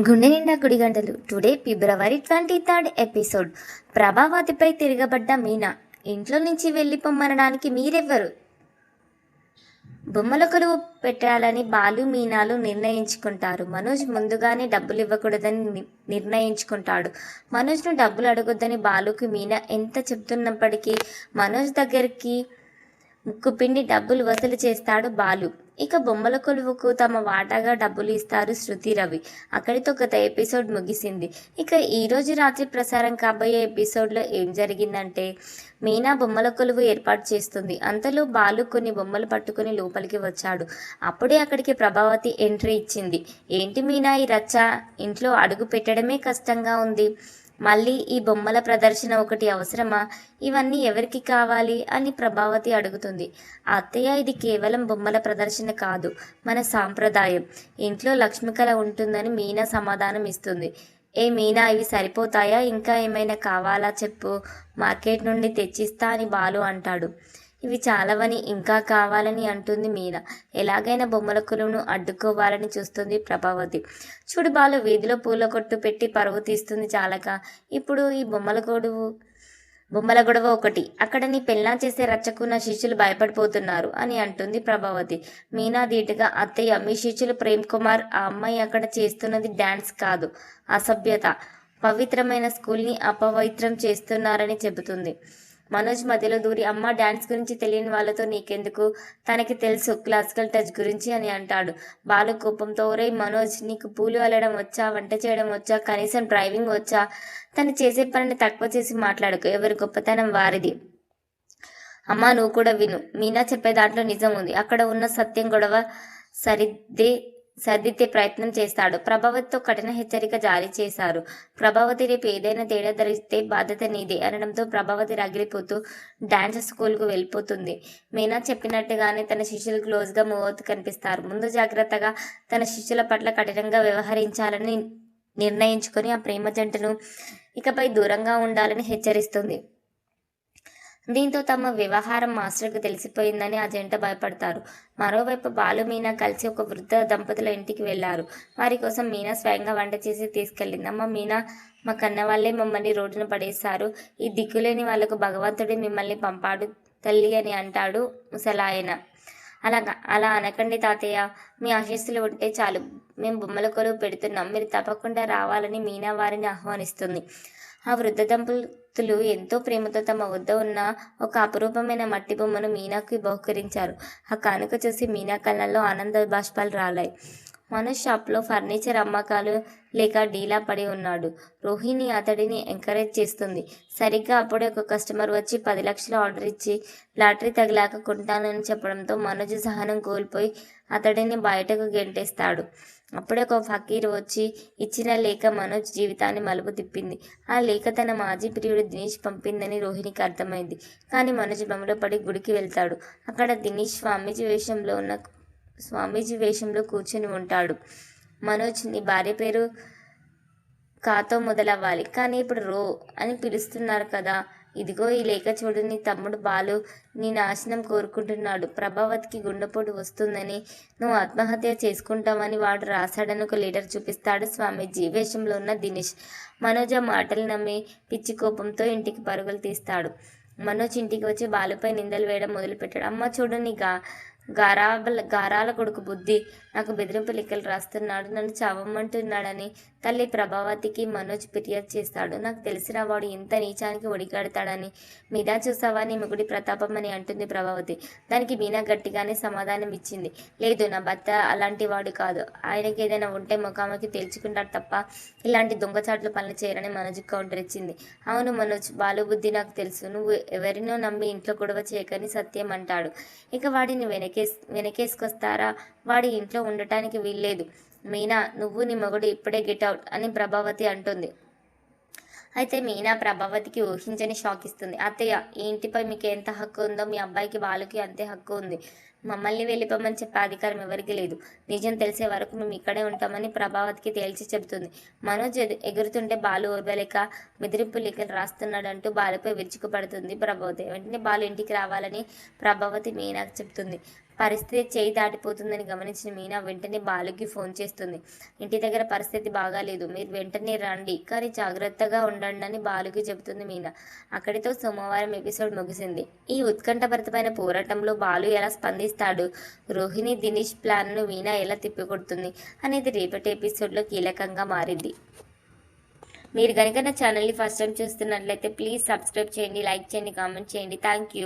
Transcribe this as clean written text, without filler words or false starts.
గుండె నిండా గుడిగంటలు. టుడే ఫిబ్రవరి 23 ఎపిసోడ్. ప్రభావతిపై తిరగబడ్డ మీనా. ఇంట్లో నుంచి వెళ్ళిపోమ్మనడానికి మీరెవ్వరు? బొమ్మల కొలువు పెట్టాలని బాలు మీనాలు నిర్ణయించుకుంటారు. మనోజ్ ముందుగానే డబ్బులు ఇవ్వకూడదని నిర్ణయించుకుంటాడు. మనోజ్ను డబ్బులు అడగొద్దని బాలుకి మీనా ఎంత చెప్తున్నప్పటికీ మనోజ్ దగ్గరికి ముక్కుపిండి డబ్బులు వసూలు చేస్తాడు బాలు. ఇక బొమ్మల కొలువుకు తమ వాటాగా డబ్బులు ఇస్తారు శృతి, రవి. అక్కడితో గత ఎపిసోడ్ ముగిసింది. ఇక ఈరోజు రాత్రి ప్రసారం కాబోయే ఎపిసోడ్లో ఏం జరిగిందంటే, మీనా బొమ్మల కొలువు ఏర్పాటు చేస్తుంది. అంతలో బాలు కొన్ని బొమ్మలు పట్టుకుని లోపలికి వచ్చాడు. అప్పుడే అక్కడికి ప్రభావతి ఎంట్రీ ఇచ్చింది. ఏంటి మీనా ఈ రచ్చ? ఇంట్లో అడుగు పెట్టడమే కష్టంగా ఉంది, మళ్ళీ ఈ బొమ్మల ప్రదర్శన ఒకటి అవసరమా? ఇవన్నీ ఎవరికి కావాలి అని ప్రభావతి అడుగుతుంది. అత్తయ్య, ఇది కేవలం బొమ్మల ప్రదర్శన కాదు, మన సాంప్రదాయం. ఇంట్లో లక్ష్మికళ ఉంటుందని మీనా సమాధానం ఇస్తుంది. ఏ మీనా, ఇవి సరిపోతాయా? ఇంకా ఏమైనా కావాలా చెప్పు, మార్కెట్ నుండి తెచ్చిస్తా అని బాలు అంటాడు. ఇవి చాలవని ఇంకా కావాలని అంటుంది మీనా. ఎలాగైనా బొమ్మల కొలువును అడ్డుకోవాలని చూస్తుంది ప్రభావతి. చూడు బాలు, వీధిలో పూల కొట్టు పెట్టి పరువు తీస్తుంది చాలక ఇప్పుడు ఈ బొమ్మల గొడవ ఒకటి. అక్కడ నీ పెళ్ళాం చేసే రచ్చకు నా శిష్యులు భయపడిపోతున్నారు అని అంటుంది ప్రభావతి. మీనా ధీటుగా, అత్తయ్య, మీ శిష్యులు ప్రేమ్ కుమార్, ఆ అమ్మాయి అక్కడ చేస్తున్నది డ్యాన్స్ కాదు, అసభ్యత. పవిత్రమైన స్కూల్ని అపవిత్రం చేస్తున్నారని చెబుతుంది. మనోజ్ మధ్యలో దూరి, అమ్మ, డ్యాన్స్ గురించి తెలియని వాళ్ళతో నీకెందుకు, తనకి తెలుసు క్లాసికల్ టచ్ గురించి అని అంటాడు. బాలు కోపంతో, ఒరేయ్ మనోజ్, నీకు పూలు అల్లడం వచ్చా, వంట చేయడం వచ్చా, కనీసం డ్రైవింగ్ వచ్చా? తను చేసే పనిని తక్కువ చేసి మాట్లాడుకో, ఎవరి గొప్పతనం వారిది. అమ్మా, నువ్వు కూడా విను, మీనా చెప్పే దాంట్లో నిజం ఉంది. అక్కడ ఉన్న సత్యం గొడవ సర్దిద్దే ప్రయత్నం చేస్తాడు. ప్రభావతితో కఠిన హెచ్చరిక జారీ చేశారు. ప్రభావతి రేపు ఏదైనా తేడా జరిగితే బాధ్యత నీదే అనడంతో ప్రభావతి రగిలిపోతూ డాన్స్ స్కూల్కు వెళ్ళిపోతుంది. మీనా చెప్పినట్టుగానే తన శిష్యులు క్లోజ్గా మూవ్ అవుతూ కనిపిస్తారు. ముందు జాగ్రత్తగా తన శిష్యుల పట్ల కఠినంగా వ్యవహరించాలని నిర్ణయించుకొని ఆ ప్రేమ జంటను ఇకపై దూరంగా ఉండాలని హెచ్చరిస్తుంది. దీంతో తమ వ్యవహారం మాస్టర్కి తెలిసిపోయిందని ఆ జంట భయపడతారు. మరోవైపు బాలు, మీనా కలిసి ఒక వృద్ధ దంపతుల ఇంటికి వెళ్లారు. వారి కోసం మీనా స్వయంగా వంట చేసి తీసుకెళ్ళింది. అమ్మ మీనా, మా కన్న వాళ్ళే మమ్మల్ని రోడ్డున పడేశారు. ఈ దిక్కులేని వాళ్లకు భగవంతుడే మిమ్మల్ని పంపాడు తల్లి అని అంటాడు ముసలాయన. అలా అనకండి తాతయ్య, మీ ఆశీస్సులు ఉంటే చాలు. మేము బొమ్మల కొలువు పెడుతున్నాం, మీరు తప్పకుండా రావాలని మీనా వారిని ఆహ్వానిస్తుంది. ఆ వృద్ధ దంపతులు ఎంతో ప్రేమతో తమ వద్ద ఉన్న ఒక అపురూపమైన మట్టి బొమ్మను మీనాకు బహుకరించారు. ఆ కానుక చూసి మీనా కళ్ళల్లో ఆనంద బాష్పాలు రాలాయి. మనోజ్ షాప్లో ఫర్నిచర్ అమ్మకాలు లేక డీలా పడి ఉన్నాడు. రోహిణి అతడిని ఎంకరేజ్ చేస్తుంది. సరిగ్గా అప్పుడే ఒక కస్టమర్ వచ్చి 10 లక్షలు ఆర్డర్ ఇచ్చి లాటరీ తగిలాక కొంటానని చెప్పడంతో మనోజ్ సహనం కోల్పోయి అతడిని బయటకు గెంటేస్తాడు. అప్పుడే ఒక ఫకీర్ వచ్చి ఇచ్చిన లేఖ మనోజ్ జీవితాన్ని మలుపు తిప్పింది. ఆ లేఖ తన మాజీ ప్రియుడు దినేష్ పంపిందని రోహిణికి అర్థమైంది. కానీ మనోజ్ భ్రమలో పడి గుడికి వెళ్తాడు. అక్కడ దినేష్ స్వామీజీ వేషంలో కూర్చొని ఉంటాడు. మనోజ్, నీ భార్య పేరు కాతో మొదలవ్వాలి, కానీ ఇప్పుడు రో అని పిలుస్తున్నారు కదా. ఇదిగో ఈ లేఖ చూడు, నీ తమ్ముడు బాలు నీ నాశనం కోరుకుంటున్నాడు. ప్రభావతికి గుండెపోటు వస్తుందని, నువ్వు ఆత్మహత్య చేసుకుంటావని వాడు రాశాడని ఒక లెటర్ చూపిస్తాడు స్వామీజీ వేషంలో ఉన్న దినేష్. మనోజ్ ఆ మాటలు నమ్మి పిచ్చి కోపంతో ఇంటికి పరుగులు తీస్తాడు. మనోజ్ ఇంటికి వచ్చి బాలుపై నిందలు వేయడం మొదలుపెట్టాడు. అమ్మ చూడు, నీ గారాల కొడుకు బుద్ధి నాకు బెదిరింపు లెక్కలు రాస్తున్నాడు, నన్ను చావమ్మంటున్నాడని తల్లి ప్రభావతికి మనోజ్ ఫిర్యాదు చేస్తాడు. నాకు తెలిసిన వాడు ఎంత నీచానికి ఒడిగడతాడని. మీనా చూసావా, నీ మొగుడి ప్రతాపం అని అంటుంది ప్రభావతి. దానికి మీనా గట్టిగానే సమాధానం ఇచ్చింది. లేదు, నా భర్త అలాంటి వాడు కాదు. ఆయనకి ఏదైనా ఉంటే ముఖాముఖి తేల్చుకుంటాడు తప్ప ఇలాంటి దొంగచాట్లు పనులు చేయరని మనోజ్ కౌంటర్ ఇచ్చింది. అవును మనోజ్, బాలు బుద్ధి నాకు తెలుసు. నువ్వు ఎవరినో నమ్మి ఇంట్లో గొడవ చేయకని సత్యం అంటాడు. ఇక వాడిని వెనకేసుకొస్తారా? వాడి ఇంట్లో ఉండటానికి వీల్లేదు. మీనా, నువ్వు నీ మొగుడు ఇప్పుడే గెట్ అవుట్ అని ప్రభావతి అంటుంది. అయితే మీనా ప్రభావతికి ఊహించని షాక్ ఇస్తుంది. అత్తయ్య, ఈ ఇంటిపై మీకు ఎంత హక్కు ఉందో మీ అబ్బాయికి బాలుకి అంతే హక్కు ఉంది. మమ్మల్ని వెళ్ళిపోమని చెప్పే అధికారం ఎవరికి లేదు. నిజం తెలిసే వరకు మేము ఇక్కడే ఉంటామని ప్రభావతికి తేల్చి చెబుతుంది. మనోజ్ ఎగురుతుంటే బాలు ఓర్వలేక బెదిరింపు లేఖలు రాస్తున్నాడంటూ బాలుపై విరుచుకుపడుతుంది ప్రభావతి. వెంటనే బాలు ఇంటికి రావాలని ప్రభావతి మీనాకు చెప్తుంది. పరిస్థితి చేయి దాటిపోతుందని గమనించిన మీనా వెంటనే బాలుకి ఫోన్ చేస్తుంది. ఇంటి దగ్గర పరిస్థితి బాగాలేదు, మీరు వెంటనే రండి, కానీ జాగ్రత్తగా ఉండండి అని బాలుకి చెబుతుంది మీనా. అక్కడితో సోమవారం ఎపిసోడ్ ముగిసింది. ఈ ఉత్కంఠభరితమైన పోరాటంలో బాలు ఎలా స్పందిస్తాడు, రోహిణి దినేష్ ప్లాన్ను మీనా ఎలా తిప్పికొడుతుంది అనేది రేపటి ఎపిసోడ్లో కీలకంగా మారింది. మీరు కనుక నా ఛానల్ని ఫస్ట్ టైం చూస్తున్నట్లయితే ప్లీజ్ సబ్స్క్రైబ్ చేయండి, లైక్ చేయండి, కామెంట్ చేయండి. Thank you.